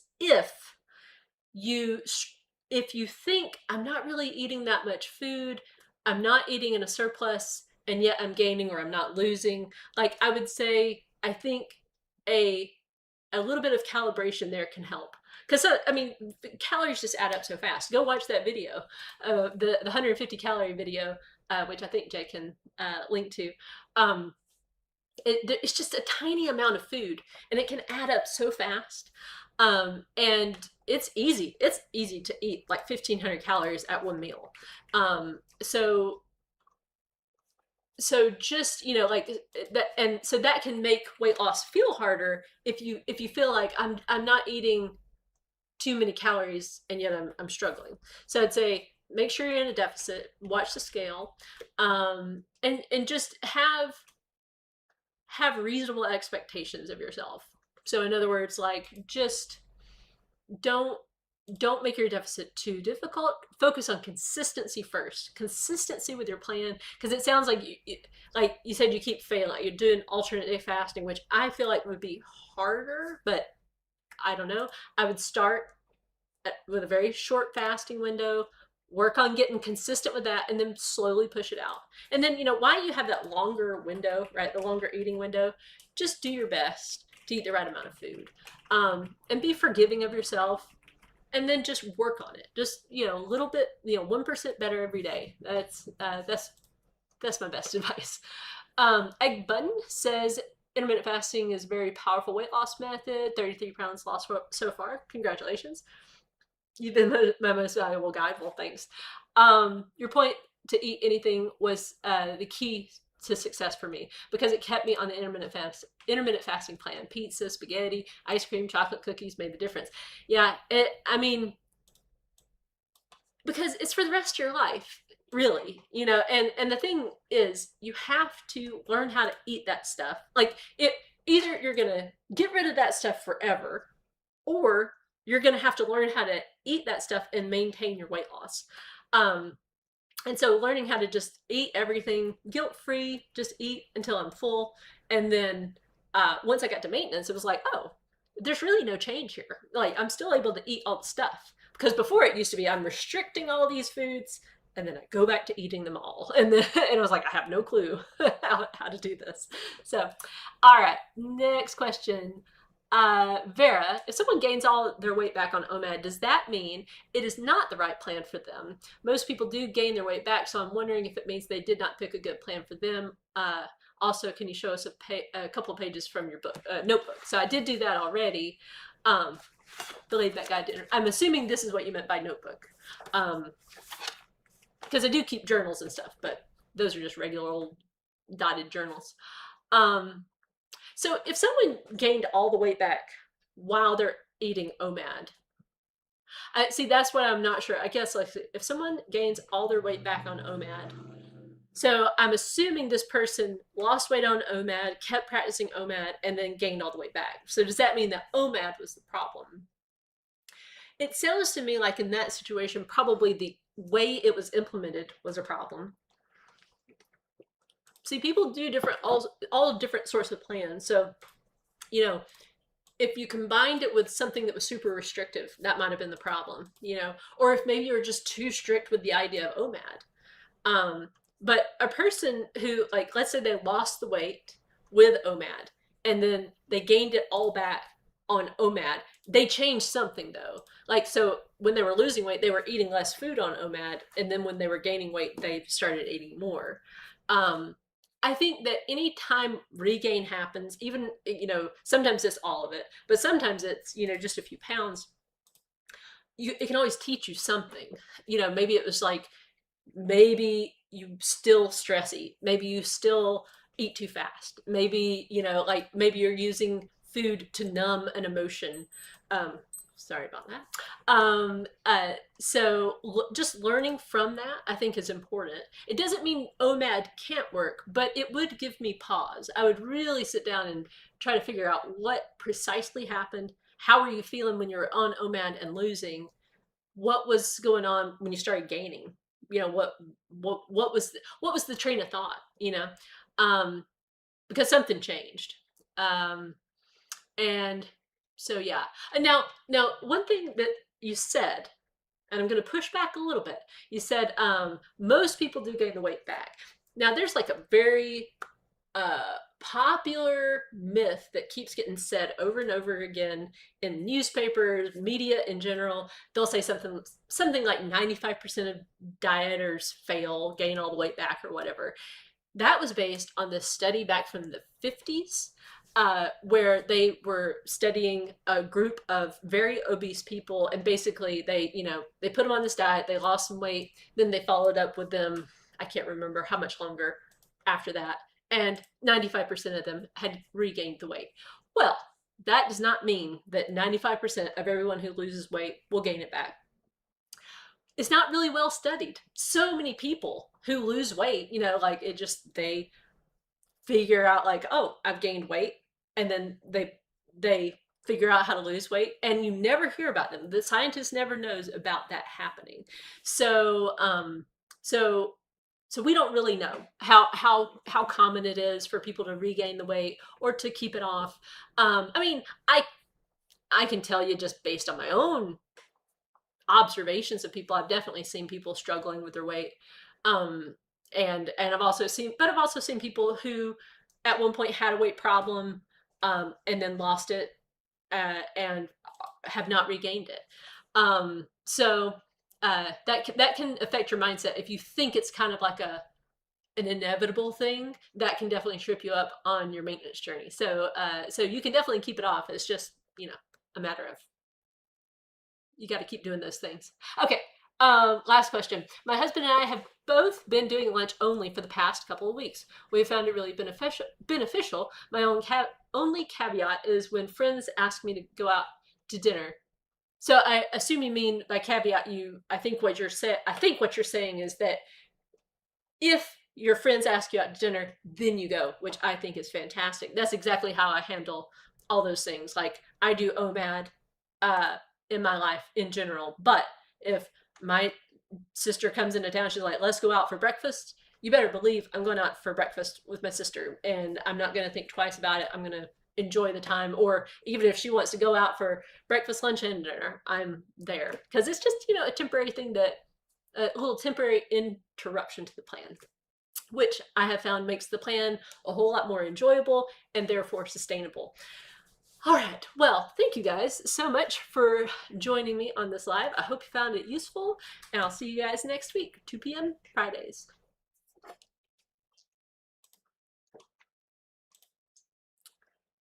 you if you think I'm not really eating that much food, I'm not eating in a surplus, and yet I'm gaining or I'm not losing. Like, I would say, I think a a little bit of calibration there can help. Because I mean, calories just add up so fast. Go watch that video, the 150 calorie video, which I think Jay can link to. Um, it's just a tiny amount of food, and it can add up so fast. And it's easy. It's easy to eat like 1,500 calories at one meal. So just, like that, and so that can make weight loss feel harder if you feel like I'm not eating too many calories and yet I'm struggling. So I'd say make sure you're in a deficit, watch the scale, and just have reasonable expectations of yourself. So in other words, like, just don't don't make your deficit too difficult. Focus on consistency first. Consistency with your plan, because it sounds like like you said, you keep failing. You're doing alternate day fasting, which I feel like would be harder, but I don't know. I would start with a very short fasting window, work on getting consistent with that, and then slowly push it out. And then, why you have that longer window, right? The longer eating window, just do your best to eat the right amount of food, and be forgiving of yourself, and then just work on it. Just, a little bit, 1% better every day. That's my best advice. Egg Button says intermittent fasting is a very powerful weight loss method. 33 pounds lost so far. Congratulations. You've been my most valuable guide. Well, thanks. Your point to eat anything was the key to success for me, because it kept me on the intermittent fasting plan. Pizza, spaghetti, ice cream, chocolate cookies made the difference. Yeah, I mean, because it's for the rest of your life, really, and the thing is, you have to learn how to eat that stuff. Like, either you're gonna get rid of that stuff forever, or you're gonna have to learn how to eat that stuff and maintain your weight loss. And so learning how to just eat everything guilt-free, just eat until I'm full. And then once I got to maintenance, it was like, oh, there's really no change here. Like, I'm still able to eat all the stuff. Because before, it used to be I'm restricting all these foods, and then I go back to eating them all. And then and I was like, I have no clue how to do this. So, all right, next question. Vera, if someone gains all their weight back on OMAD, does that mean it is not the right plan for them? Most people do gain their weight back, so I'm wondering if it means they did not pick a good plan for them. Also, can you show us a couple of pages from your notebook? So I did do that already. The laid back guide dinner. I'm assuming this is what you meant by notebook, because I do keep journals and stuff, but those are just regular old dotted journals. So if someone gained all the weight back while they're eating OMAD, see, that's what I'm not sure. I guess, like, if someone gains all their weight back on OMAD, so I'm assuming this person lost weight on OMAD, kept practicing OMAD, and then gained all the weight back. So does that mean that OMAD was the problem? It sounds to me like in that situation, probably the way it was implemented was a problem. See, people do all different sorts of plans. So, if you combined it with something that was super restrictive, that might have been the problem, or if maybe you were just too strict with the idea of OMAD. But a person who, like, let's say they lost the weight with OMAD, and then they gained it all back on OMAD, they changed something though. Like, so when they were losing weight, they were eating less food on OMAD, and then when they were gaining weight, they started eating more. I think that any time regain happens, even, sometimes it's all of it, but sometimes it's, just a few pounds, it can always teach you something. Maybe it was like, maybe you still stress eat. Maybe you still eat too fast. Maybe, like, maybe you're using food to numb an emotion. Sorry about that. So just learning from that, I think, is important. It doesn't mean OMAD can't work, but it would give me pause. I would really sit down and try to figure out what precisely happened. How were you feeling when you were on OMAD and losing? What was going on when you started gaining? You know, what was the train of thought? You know, because something changed. Um, and so yeah. And now one thing that you said, and I'm going to push back a little bit. You said most people do gain the weight back. Now there's like a very popular myth that keeps getting said over and over again in newspapers, media in general. They'll say something like 95% of dieters fail, gain all the weight back or whatever. That was based on this study back from the 50s, where they were studying a group of very obese people, and basically they put them on this diet, they lost some weight, then they followed up with them, I can't remember how much longer after that, and 95% of them had regained the weight. Well, that does not mean that 95% of everyone who loses weight will gain it back. It's not really well studied. So many people who lose weight, like they figure out like, oh, I've gained weight, and then they figure out how to lose weight, and you never hear about them. The scientist never knows about that happening. So so we don't really know how common it is for people to regain the weight or to keep it off. I mean, I can tell you, just based on my own observations of people, I've definitely seen people struggling with their weight. And I've also seen people who at one point had a weight problem, and then lost it, and have not regained it. So that can affect your mindset. If you think it's kind of like an inevitable thing, that can definitely trip you up on your maintenance journey. So so you can definitely keep it off. It's just, a matter of, you got to keep doing those things. Okay. Last question. My husband and I have both been doing lunch only for the past couple of weeks. We've found it really beneficial. My only caveat is when friends ask me to go out to dinner. So I assume you mean by caveat, I think what you're saying is that if your friends ask you out to dinner, then you go, which I think is fantastic. That's exactly how I handle all those things. Like, I do OMAD in my life in general, but if my sister comes into town, she's like, let's go out for breakfast, you better believe I'm going out for breakfast with my sister, and I'm not going to think twice about it. I'm going to enjoy the time. Or even if she wants to go out for breakfast, lunch, and dinner, I'm there, because it's just, a temporary thing, a little temporary interruption to the plan, which I have found makes the plan a whole lot more enjoyable and therefore sustainable. All right. Well, thank you guys so much for joining me on this live. I hope you found it useful, and I'll see you guys next week, 2 p.m. Fridays.